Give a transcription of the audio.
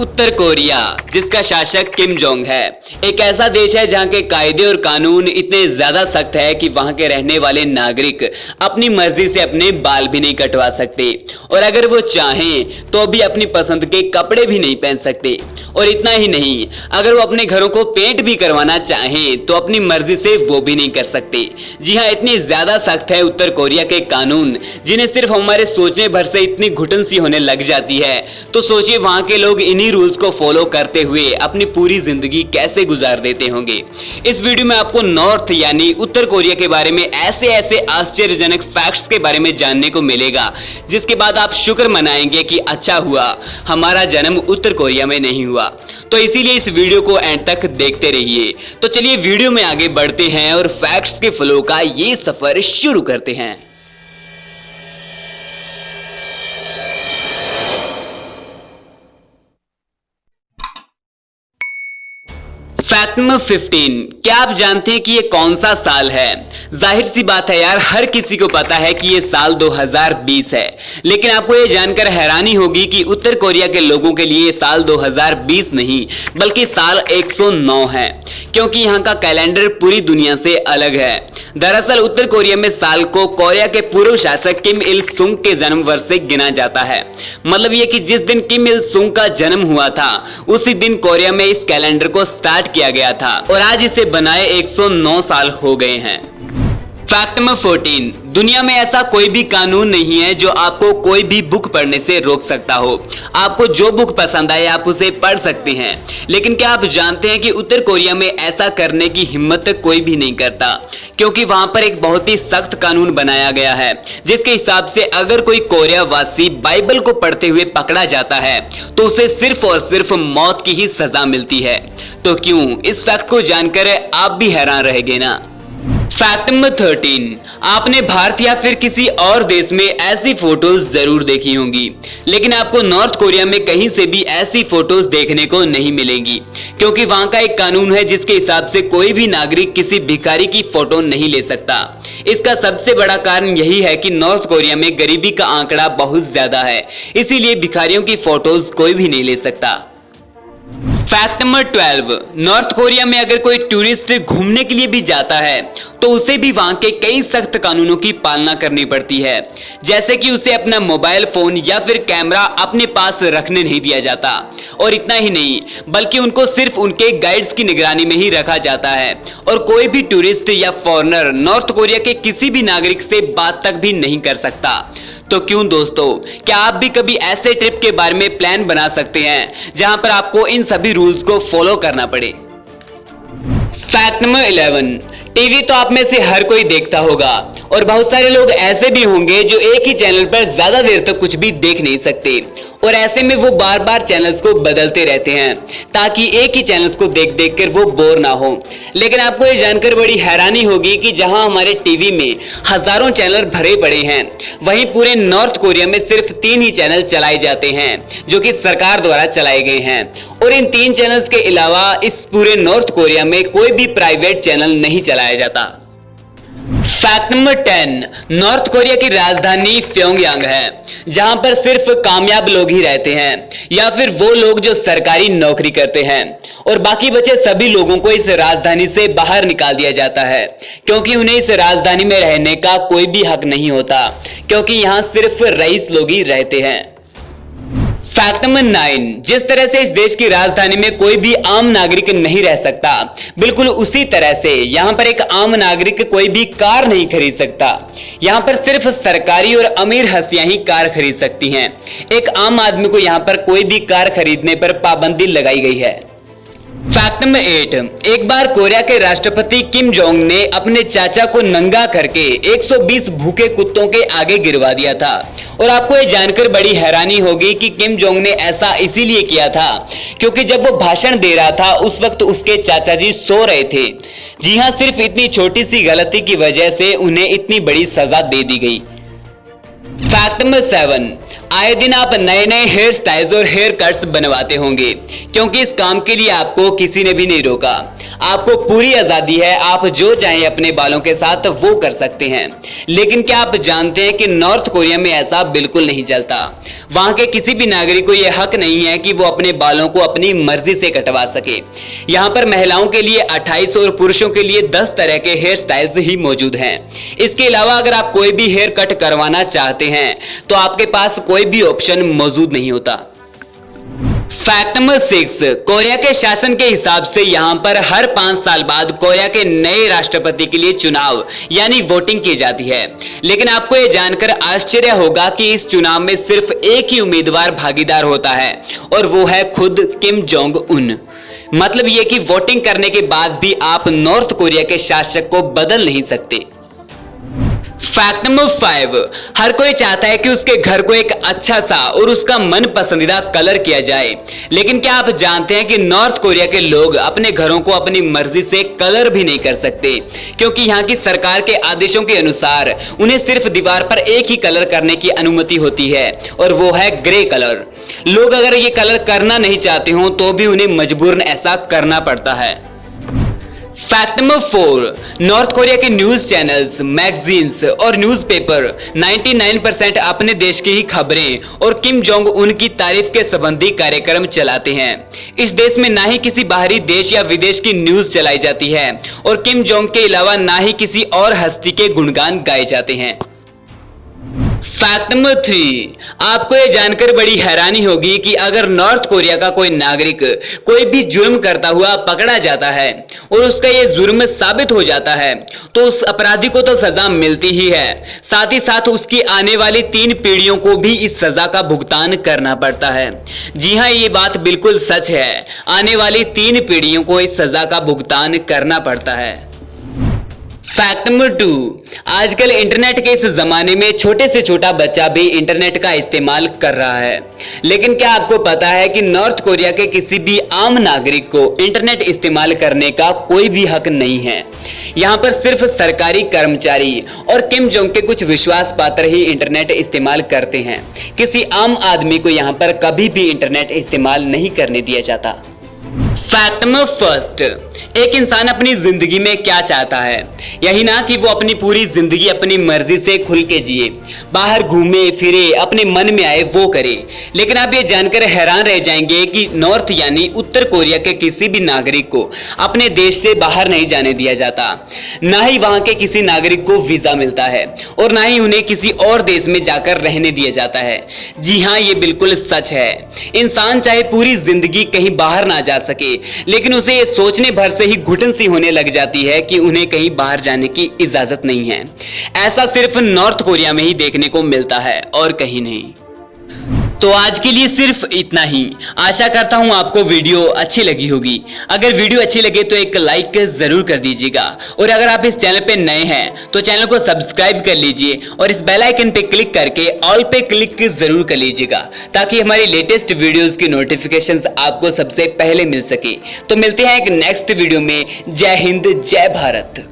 उत्तर Korea, जिसका शासक Kim Jong है, एक ऐसा देश है जहां के कायदे और कानून इतने ज्यादा सख्त है कि वहां के रहने वाले नागरिक अपनी मर्जी से अपने बाल भी नहीं कटवा सकते और अगर वो चाहें तो भी अपनी पसंद के कपड़े भी नहीं पहन सकते। और इतना ही नहीं, अगर वो अपने घरों को पेंट भी करवाना चाहें तो अपनी मर्जी से वो भी नहीं कर सकते। जी हाँ, इतनी ज्यादा सख्त है उत्तर कोरिया के कानून, जिन्हें सिर्फ हमारे सोचने भर से इतनी घुटन सी होने लग जाती है। तो सोचिए वहां के लोग इन्हीं रूल्स को फॉलो करते हुए अपनी पूरी जिंदगी कैसे गुजार देते होंगे। इस वीडियो में आपको नॉर्थ यानी उत्तर कोरिया के बारे में ऐसे ऐसे आश्चर्यजनक फैक्ट्स के बारे में जानने को मिलेगा, जिसके बाद आप शुक्र मनाएंगे कि अच्छा हुआ हमारा जन्म उत्तर कोरिया में नहीं हुआ। तो इसीलिए इस वीडियो को एंड तक देखते रहिए। तो चलिए वीडियो में आगे बढ़ते हैं और फैक्ट्स के फ्लो का ये सफर शुरू करते हैं। फैक्ट नंबर 15, क्या आप जानते हैं कि ये कौन सा साल है? जाहिर सी बात है यार, हर किसी को पता है कि ये साल 2020 है, लेकिन आपको ये जानकर हैरानी होगी कि उत्तर कोरिया के लोगों के लिए ये साल 2020 नहीं बल्कि साल 109 है, क्योंकि यहाँ का कैलेंडर पूरी दुनिया से अलग है। दरअसल उत्तर कोरिया में साल को कोरिया के पूर्व शासक किम इल सुंग के जन्म वर्ष से गिना जाता है। मतलब ये कि जिस दिन किम इल सुंग का जन्म हुआ था उसी दिन कोरिया में इस कैलेंडर को स्टार्ट किया गया था और आज इसे बनाए 109 साल हो गए हैं। फैक्ट नंबर 14, दुनिया में ऐसा कोई भी कानून नहीं है जो आपको कोई भी बुक पढ़ने से रोक सकता हो। आपको जो बुक पसंद आए आप उसे पढ़ सकते हैं, लेकिन क्या आप जानते हैं कि उत्तर कोरिया में ऐसा करने की हिम्मत कोई भी नहीं करता, क्योंकि वहां पर एक बहुत ही सख्त कानून बनाया गया है, जिसके हिसाब से अगर कोई कोरिया वासी बाइबल को पढ़ते हुए पकड़ा जाता है तो उसे सिर्फ और सिर्फ मौत की ही सजा मिलती है। तो क्यों, इस फैक्ट को जानकर आप भी हैरान रहेंगे ना। फैक्ट नंबर 13, आपने भारत या फिर किसी और देश में ऐसी फोटोज जरूर देखी होंगी, लेकिन आपको नॉर्थ कोरिया में कहीं से भी ऐसी फोटोज देखने को नहीं मिलेंगी, क्योंकि वहां का एक कानून है जिसके हिसाब से कोई भी नागरिक किसी भिखारी की फोटो नहीं ले सकता। इसका सबसे बड़ा कारण यही है कि नॉर्थ कोरिया में गरीबी का आंकड़ा बहुत ज्यादा है, इसीलिए भिखारियों की फोटोज कोई भी नहीं ले सकता। फैक्ट नंबर 12, नॉर्थ कोरिया में अगर कोई टूरिस्ट घूमने के लिए भी जाता है तो उसे भी वहां के कई सख्त कानूनों की पालना करनी पड़ती है, जैसे कि उसे अपना मोबाइल फोन या फिर कैमरा अपने पास रखने नहीं दिया जाता। और इतना ही नहीं, बल्कि उनको सिर्फ उनके गाइड्स की निगरानी में ही रखा जाता है और कोई भी टूरिस्ट या फॉरेनर नॉर्थ कोरिया के किसी भी नागरिक से बात तक भी नहीं कर सकता। तो क्यों दोस्तों, क्या आप भी कभी ऐसे ट्रिप के बारे में प्लान बना सकते हैं जहां पर आपको इन सभी रूल्स को फॉलो करना पड़े। फैक्ट नंबर 11, टीवी तो आप में से हर कोई देखता होगा और बहुत सारे लोग ऐसे भी होंगे जो एक ही चैनल पर ज्यादा देर तक कुछ भी देख नहीं सकते और ऐसे में वो बार बार चैनल्स को बदलते रहते हैं ताकि एक ही चैनल्स को देख देख कर वो बोर ना हो। लेकिन आपको ये जानकर बड़ी हैरानी होगी कि जहां हमारे टीवी में हजारों चैनल भरे पड़े हैं, वहीं पूरे नॉर्थ कोरिया में सिर्फ 3 ही चैनल चलाए जाते हैं जो कि सरकार द्वारा चलाए गए हैं। और इन 3 चैनल्स के अलावा इस पूरे नॉर्थ कोरिया में कोई भी प्राइवेट चैनल नहीं चलाया जाता। फैक्ट नंबर 10, नॉर्थ कोरिया की राजधानी प्योंगयांग है, जहां पर सिर्फ कामयाब लोग ही रहते हैं या फिर वो लोग जो सरकारी नौकरी करते हैं, और बाकी बचे सभी लोगों को इस राजधानी से बाहर निकाल दिया जाता है, क्योंकि उन्हें इस राजधानी में रहने का कोई भी हक नहीं होता, क्योंकि यहां सिर्फ रईस लोग ही रहते हैं। फैक्ट नंबर 9, जिस तरह से इस देश की राजधानी में कोई भी आम नागरिक नहीं रह सकता, बिल्कुल उसी तरह से यहां पर एक आम नागरिक कोई भी कार नहीं खरीद सकता। यहां पर सिर्फ सरकारी और अमीर हस्तियां ही कार खरीद सकती हैं। एक आम आदमी को यहां पर कोई भी कार खरीदने पर पाबंदी लगाई गई है। फैक्ट नंबर 8, एक बार कोरिया के राष्ट्रपति किम जोंग ने अपने चाचा को नंगा करके 120 भूखे कुत्तों के आगे गिरवा दिया था। और आपको ये जानकर बड़ी हैरानी होगी कि किम जोंग ने ऐसा इसीलिए किया था क्योंकि जब वो भाषण दे रहा था उस वक्त उसके चाचा जी सो रहे थे। जी हां, सिर्फ इतनी छोटी सी गलती की वजह से उन्हें इतनी बड़ी सजा दे दी गई। फैक्ट नंबर 7, आए दिन आप नए नए हेयर स्टाइल्स और हेयर कट्स बनवाते होंगे, क्योंकि इस काम के लिए आपको किसी ने भी नहीं रोका। आपको पूरी आजादी है, आप जो चाहें अपने बालों के साथ वो कर सकते हैं। लेकिन क्या आप जानते हैं कि नॉर्थ कोरिया में ऐसा बिल्कुल नहीं चलता। वहां के किसी भी नागरिक को यह हक नहीं है कि वो अपने बालों को अपनी मर्जी से कटवा सके। यहाँ पर महिलाओं के लिए 28 और पुरुषों के लिए 10 तरह के हेयर स्टाइल्स ही मौजूद हैं। इसके अलावा अगर आप कोई भी हेयर कट करवाना चाहते हैं तो आपके पास कोई भी ऑप्शन मौजूद नहीं होता। फैक्ट नंबर 6, कोरिया के शासन के हिसाब से यहाँ पर हर 5 साल बाद कोरिया के नए राष्ट्रपति के लिए चुनाव यानी वोटिंग की जाती है। लेकिन आपको यह जानकर आश्चर्य होगा कि इस चुनाव में सिर्फ एक ही उम्मीदवार भागीदार होता है और वो है खुद किम जोंग उन। मतलब ये कि वोटिंग करने के बाद भी आप नॉर्थ कोरिया के शासक को बदल नहीं सकते। फैक्ट नंबर 5, हर कोई चाहता है कि उसके घर को एक अच्छा सा और उसका मन पसंदीदा कलर किया जाए। लेकिन क्या आप जानते हैं कि नॉर्थ कोरिया के लोग अपने घरों को अपनी मर्जी से कलर भी नहीं कर सकते, क्योंकि यहाँ की सरकार के आदेशों के अनुसार उन्हें सिर्फ दीवार पर एक ही कलर करने की अनुमति होती है और वो है ग्रे कलर। लोग अगर ये कलर करना नहीं चाहते हो तो भी उन्हें मजबूरन ऐसा करना पड़ता है। फैक्ट नंबर 4, नॉर्थ कोरिया के न्यूज चैनल्स, मैगजीन्स और न्यूज़पेपर 99% अपने देश की ही खबरें और किम जोंग उन की तारीफ के संबंधी कार्यक्रम चलाते हैं। इस देश में ना ही किसी बाहरी देश या विदेश की न्यूज चलाई जाती है और किम जोंग के अलावा ना ही किसी और हस्ती के गुणगान गाए जाते हैं। फैक्ट नंबर 3, आपको यह जानकर बड़ी हैरानी होगी कि अगर नॉर्थ कोरिया का कोई नागरिक कोई भी जुर्म करता हुआ पकड़ा जाता है और उसका यह जुर्म साबित हो जाता है तो उस अपराधी को तो सजा मिलती ही है, साथ ही साथ उसकी आने वाली 3 पीढ़ियों को भी इस सजा का भुगतान करना पड़ता है। जी हाँ, ये बात बिल्कुल सच है, आने वाली 3 पीढ़ियों को इस सजा का भुगतान करना पड़ता है। फैक्ट नंबर 2, आजकल इंटरनेट के इस जमाने में छोटे से छोटा बच्चा भी इंटरनेट का इस्तेमाल कर रहा है। लेकिन क्या आपको पता है कि नॉर्थ कोरिया के किसी भी आम नागरिक को इंटरनेट इस्तेमाल करने का कोई भी हक नहीं है। यहाँ पर सिर्फ सरकारी कर्मचारी और किम जोंग के कुछ विश्वास पात्र ही इंटरनेट इस्तेमाल करते हैं। किसी आम आदमी को यहाँ पर कभी भी इंटरनेट इस्तेमाल नहीं करने दिया जाता। फैक्ट नंबर 1, एक इंसान अपनी जिंदगी में क्या चाहता है? यही ना कि वो अपनी पूरी जिंदगी अपनी मर्जी से खुल के जिए, बाहर घूमे फिरे, अपने मन में आए वो करे। लेकिन आप ये जानकर हैरान रह जाएंगे कि नॉर्थ यानी उत्तर कोरिया के किसी भी नागरिक को अपने देश से बाहर नहीं जाने दिया जाता। ना ही वहां के किसी नागरिक को वीजा मिलता है और ना ही उन्हें किसी और देश में जाकर रहने दिया जाता है। जी हाँ, ये बिल्कुल सच है। इंसान चाहे पूरी जिंदगी कहीं बाहर ना जा सके, लेकिन उसे ये सोचने भर से ही घुटन सी होने लग जाती है कि उन्हें कहीं बाहर जाने की इजाजत नहीं है। ऐसा सिर्फ नॉर्थ कोरिया में ही देखने को मिलता है और कहीं नहीं। तो आज के लिए सिर्फ इतना ही। आशा करता हूं आपको वीडियो अच्छी लगी होगी। अगर वीडियो अच्छी लगे तो एक लाइक जरूर कर दीजिएगा और अगर आप इस चैनल पे नए हैं तो चैनल को सब्सक्राइब कर लीजिए और इस बेल आइकन पे क्लिक करके ऑल पे क्लिक जरूर कर लीजिएगा ताकि हमारी लेटेस्ट वीडियोस की नोटिफिकेशंस आपको सबसे पहले मिल सके। तो मिलते हैं एक नेक्स्ट वीडियो में। जय हिंद, जय भारत।